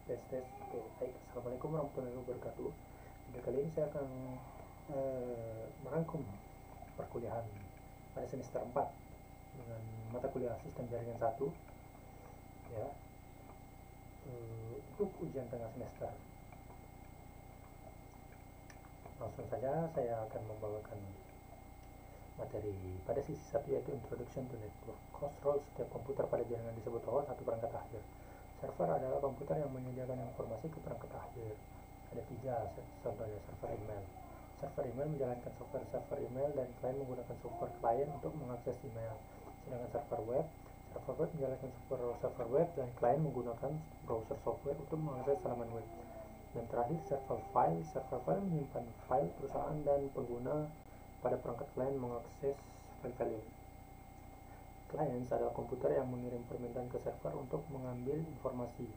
tes. Oke, baik. Assalamualaikum warahmatullahi wabarakatuh. Video kali ini saya akan merangkum perkuliahan pada semester 4 dengan mata kuliah sistem jaringan 1 ya, untuk ujian tengah semester. Langsung saja saya akan membawakan materi pada sisi 1, yaitu Introduction to Network. Host role setiap komputer pada jaringan disebut host atau perangkat akhir. Server adalah komputer yang menyediakan informasi ke perangkat akhir. Ada 3 contohnya. Server email. Server email menjalankan software server email dan klien menggunakan software klien untuk mengakses email. Sedangkan server web menjalankan software server web dan klien menggunakan browser software untuk mengakses halaman web. Dan terakhir, server file. Server file menyimpan file perusahaan dan pengguna pada perangkat klien mengakses file-file. Clients adalah komputer yang mengirim permintaan ke server untuk mengambil informasi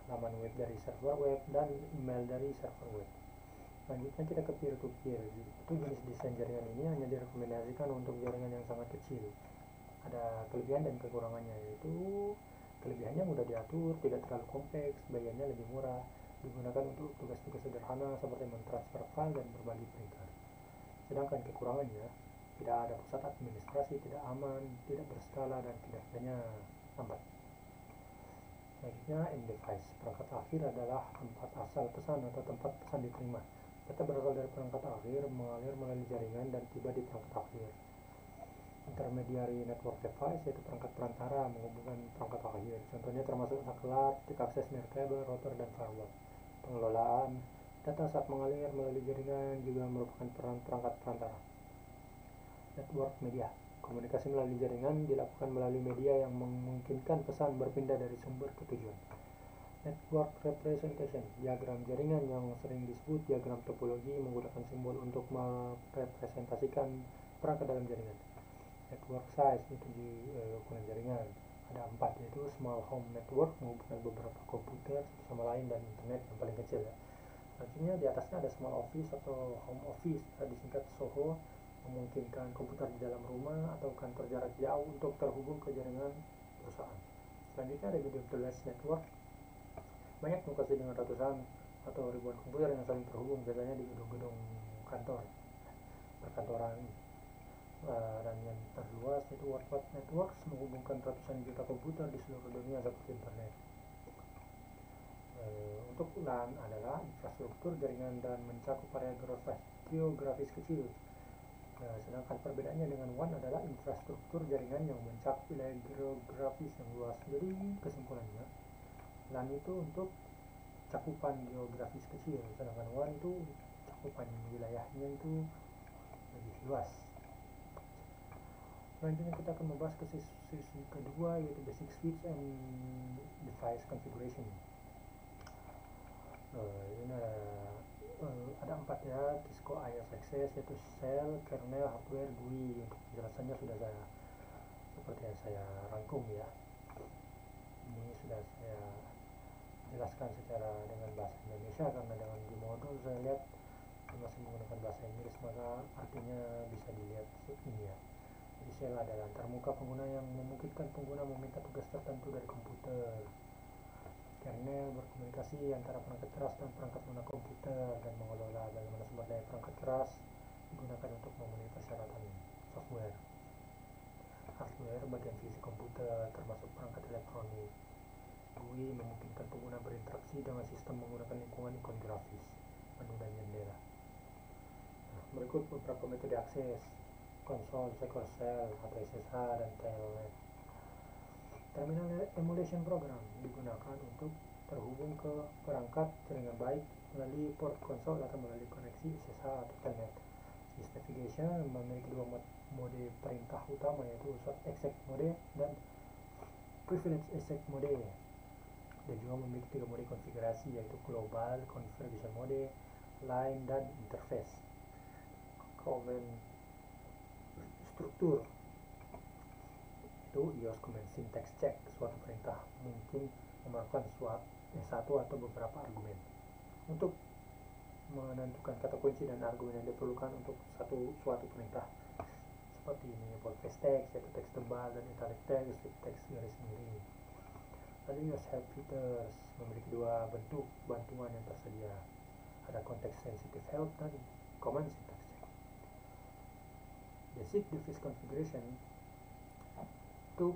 halaman web dari server web dan email dari server web. Selanjutnya kita ke peer-to-peer. Itu jenis desain jaringan ini hanya direkomendasikan untuk jaringan yang sangat kecil. Ada kelebihan dan kekurangannya, yaitu kelebihannya mudah diatur, tidak terlalu kompleks, biayanya lebih murah, digunakan untuk tugas-tugas sederhana seperti mentransfer file dan berbagi printer. Sedangkan kekurangannya, tidak ada pusat administrasi, tidak aman, tidak berskala, dan kinerjanya lambat. Selanjutnya, end device. Perangkat akhir adalah tempat asal pesan atau tempat pesan diterima. Data berasal dari perangkat akhir, mengalir melalui jaringan dan tiba di perangkat akhir. Intermediary network device, yaitu perangkat perantara menghubungkan perangkat akhir. Contohnya termasuk saklar, stick access nirkabel, router, dan firewall. Pengelolaan data saat mengalir melalui jaringan juga merupakan peran perangkat perantara. Network media. Komunikasi melalui jaringan dilakukan melalui media yang memungkinkan pesan berpindah dari sumber ke tujuan. Network representation. Diagram jaringan yang sering disebut diagram topologi menggunakan simbol untuk merepresentasikan perangkat dalam jaringan. Network size, itu di ukuran jaringan. Ada 4, yaitu small home network menghubungkan beberapa komputer satu sama lain dan internet yang paling kecil ya. Selanjutnya di atasnya ada small office atau home office, disingkat SOHO, memungkinkan komputer di dalam rumah atau kantor jarak jauh untuk terhubung ke jaringan perusahaan. Selanjutnya ada medium-to-large network, banyak lokasi dengan ratusan atau ribuan komputer yang saling terhubung, biasanya di gedung-gedung kantor, perkantoran. Dan yang terluas itu Worldwide Networks, menghubungkan ratusan juta komputer di seluruh dunia seperti internet. Untuk LAN adalah infrastruktur jaringan dan mencakup area geografis kecil. Sedangkan perbedaannya dengan WAN adalah infrastruktur jaringan yang mencakup wilayah geografis yang luas. Jadi kesimpulannya, LAN itu untuk cakupan geografis kecil, sedangkan WAN itu cakupan wilayahnya itu lebih luas. Selanjutnya kita akan membahas ke sesi kedua, yaitu basic switch and device configuration. Ini ada 4 ya, Cisco IS Access, yaitu shell, kernel, hardware, GUI. Untuk penjelasannya sudah seperti yang saya rangkum ya. Ini sudah saya jelaskan secara dengan bahasa Indonesia, karena dengan di modul saya lihat masih menggunakan bahasa Inggris, maka artinya bisa dilihat ini ya. Jadi shell adalah antarmuka pengguna yang memungkinkan pengguna meminta tugas tertentu dari komputer. Kernel berkomunikasi antara perangkat keras dan perangkat lunak komputer dan mengelola bagaimana sumber daya perangkat keras digunakan untuk memenuhi persyaratan software. Hardware bagian fisik komputer termasuk perangkat elektronik. GUI memungkinkan pengguna berinteraksi dengan sistem menggunakan lingkungan ikon grafis, menu dan jendela. Berikut beberapa metode akses: konsol, secure shell atau SSH, dan telnet. Terminal emulation program digunakan untuk terhubung ke perangkat jaringan baik melalui port konsol atau melalui koneksi SSH atau telnet. Sysnavigation memiliki 2 mode perintah utama, yaitu short exec mode dan privilege exec mode, dan juga memiliki 3 mode konfigurasi, yaitu global configuration mode, line, dan interface. Command struktur itu IOS command syntax check. Suatu perintah mungkin memerlukan satu atau beberapa argumen. Untuk menentukan kata kunci dan argumen yang diperlukan untuk suatu perintah, seperti ini boldface text, yaitu teks tebal, dan italic text, teks garis miring. Lalu use help features memiliki dua bentuk bantuan yang tersedia. Ada context sensitive help dan command syntax check. Basic device configuration itu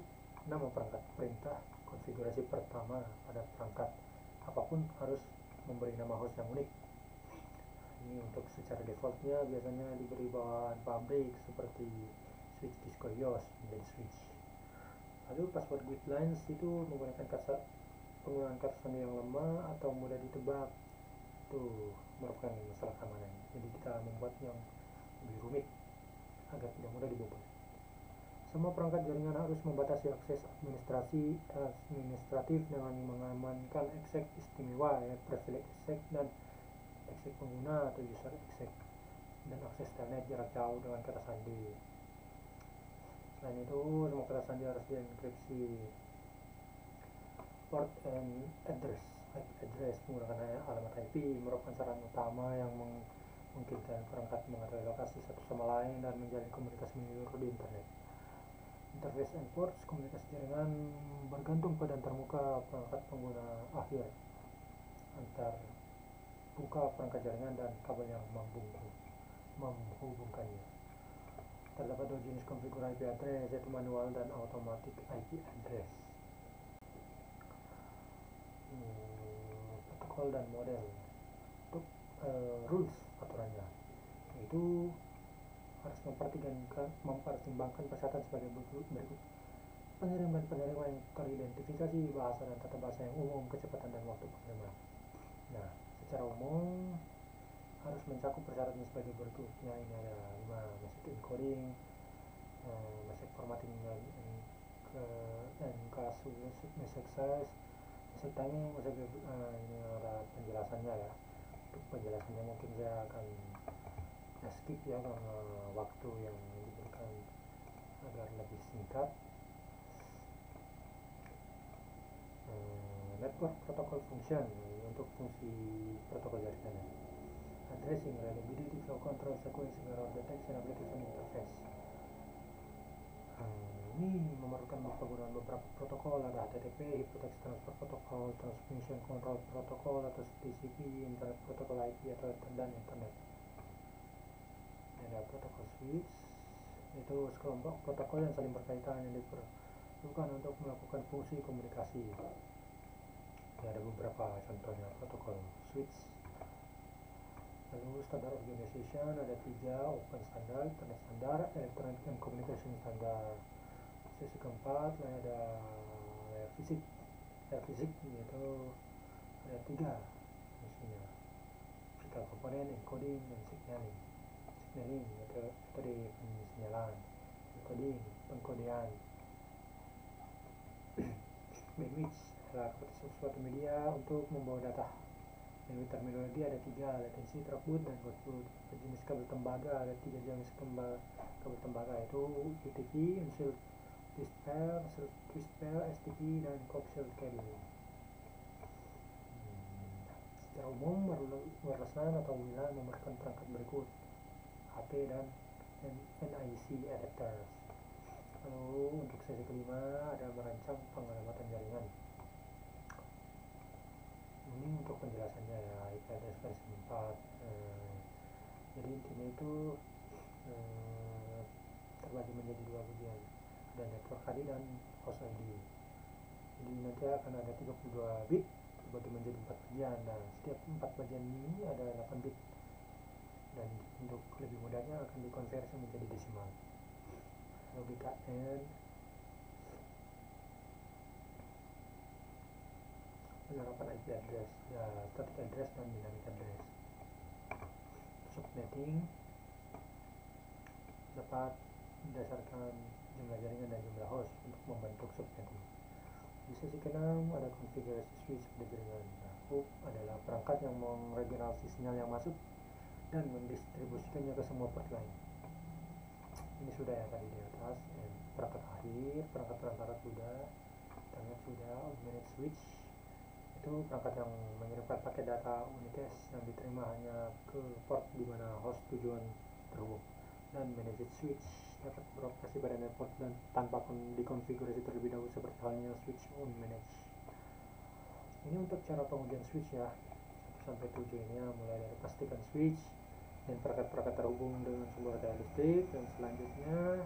nama perangkat perintah konfigurasi pertama pada perangkat apapun harus memberi nama host yang unik. Ini untuk secara defaultnya biasanya diberi bawaan pabrik seperti switch disco iOS menjadi switch. Lalu password guidelines itu menggunakan penggunaan kata sandi yang lemah atau mudah ditebak. Itu merupakan masalah keamanan. Jadi kita membuat yang lebih rumit agar tidak mudah dibobol. Semua perangkat jaringan harus membatasi akses administratif dengan mengamankan exec istimewa, privilege exec dan exec pengguna atau user exec, dan akses telnet jarak jauh dengan kata sandi. Selain itu, semua kata sandi harus dienkripsi. Port and address, IP address menggunakan alamat IP merupakan sarana utama yang memungkinkan perangkat mengetahui lokasi satu sama lain dan menjalin komunikasi menyeluruh di internet. Interface and ports, komunikasi jaringan bergantung pada antarmuka perangkat pengguna akhir, antar buka perangkat jaringan dan kabel yang menghubungkannya. Terdapat dua jenis konfigurasi IP address, yaitu manual dan automatic IP address. Protokol dan model. Untuk rules aturannya, itu harus mempertimbangkan persyaratan sebagai berikut. Pengiriman yang teridentifikasi, bahasa dan tata bahasa yang umum, kecepatan dan waktu pengiriman. Nah, secara umum harus mencakup persyaratan sebagai berikutnya. Ini ada 5: message encoding, message formatting message size, message timing, ini ada penjelasannya ya. Untuk penjelasannya mungkin saya akan skip ya karena waktu yang diberikan agar lebih singkat. Network protocol function untuk fungsi protokol jaringan. Addressing, reliability, flow control, sequencing, error detection, application interface. Ini memerlukan penggunaan beberapa protokol, ada HTTP, Hypertext Transfer Protocol, Transmission Control Protocol atau TCP, Internet Protocol IP atau dan Internet. Ada protokol switch, itu sekelompok protokol yang saling berkaitan yang diperlukan untuk melakukan fungsi komunikasi. Ini ada beberapa contohnya protokol switch. Lalu standar organization ada 3: open standard, internet standard, electronic and communication standard. Sesi keempat ada layer fisik, yaitu ada 3 fungsinya: physical component, encoding, dan signaling yaitu metode pensinyalan, encoding pengkodean. Bandwidth adalah suatu media untuk membawa data. Bandwidth terminologi ada 3: latency, throughput, dan output. Jenis kabel tembaga ada 3 jenis kabel tembaga, yaitu UTP, unsealed twist pair, STP, dan coaxial cable. Secara umum, wireless LAN atau WLAN memerlukan perangkat berikut: HP dan NIC adapters. Lalu untuk sesi kelima ada merancang pengalamatan jaringan. Ini untuk penjelasannya ya, IP address versi 4. Jadi intinya itu terbagi menjadi 2 bagian, ada network ID dan host ID. Jadi nanti akan ada 32 bit terbagi menjadi 4 bagian. Nah, setiap 4 bagian ini ada 8 bit, dan untuk lebih mudahnya akan dikonversi menjadi desimal. Logika N, penerapan IP address ya, static address dan dynamic address. Subnetting dapat berdasarkan jumlah jaringan dan jumlah host untuk membentuk subnetting. Di sesi ke-6 ada konfigurasi switch pada jaringan. Nah, hub adalah perangkat yang meregionalisi sinyal yang masuk dan mendistribusikannya ke semua port lain. Ini sudah yang tadi di atas. Perangkat akhir, perangkat perantara sudah, internet sudah. Manage switch itu perangkat yang mengirimkan paket data unicast yang diterima hanya ke port di mana host tujuan terhubung. Dan manage switch dapat beroperasi pada network dan tanpa dikonfigurasi terlebih dahulu, seperti halnya switch on manage. Ini untuk cara pengujian switch ya. 1 sampai 7 ini ya, mulai dari pastikan switch dan perangkat-perangkat terhubung dengan sumber daya listrik, dan selanjutnya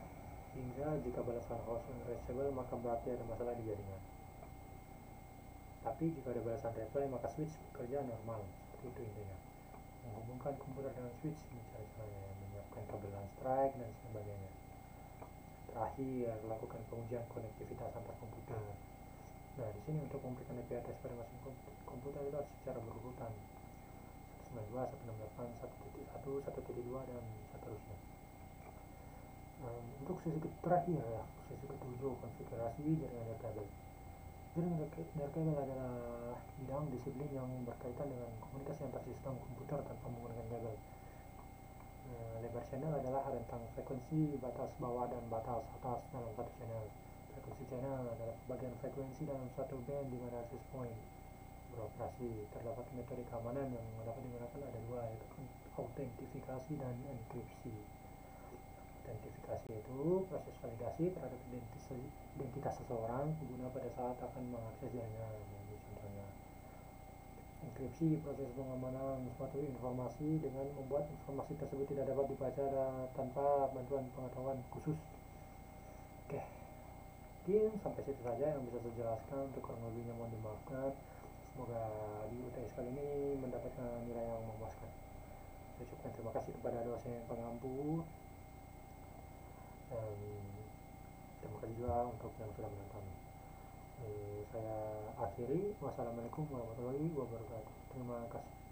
hingga jika balasan host unreachable maka berarti ada masalah di jaringan. Tapi jika ada balasan reply maka switch bekerja normal. Seperti itu intinya. Menghubungkan komputer dengan switch, ini cara-caranya, menyiapkan kabel strike dan sebagainya. Terakhir, lakukan pengujian konektivitas antar komputer. Nah, di sini untuk memberikan IP address pada masing komputer itu harus secara berurutan. 192, 168, 1.1, 1.2 dan seterusnya. Untuk sesi terakhir ya, sesi ketujuh, konfigurasi jaringan nirkabel. Jaringan nirkabel adalah bidang disiplin yang berkaitan dengan komunikasi antar sistem komputer tanpa menggunakan kabel. Lebar channel adalah rentang frekuensi batas bawah dan batas atas dalam satu channel. Frekuensi channel adalah bagian frekuensi dalam satu band di mana access point beroperasi. Terdapat metode keamanan yang dapat digunakan, ada dua, yaitu autentifikasi dan enkripsi. Autentifikasi itu proses validasi terhadap identitas seseorang pengguna pada saat akan mengakses jaringan. Ini contohnya. Enkripsi proses pengamanan suatu informasi dengan membuat informasi tersebut tidak dapat dibaca tanpa bantuan pengetahuan khusus. Oke, mungkin sampai situ saja yang bisa saya jelaskan. Untuk kurang lebihnya mohon dimaafkan. Semoga di UTS kali ini mendapatkan nilai yang memuaskan. Saya ucapkan terima kasih kepada dosen pengampu. Terima kasih juga untuk yang sudah menonton. Saya akhiri. Wassalamualaikum warahmatullahi wabarakatuh. Terima kasih.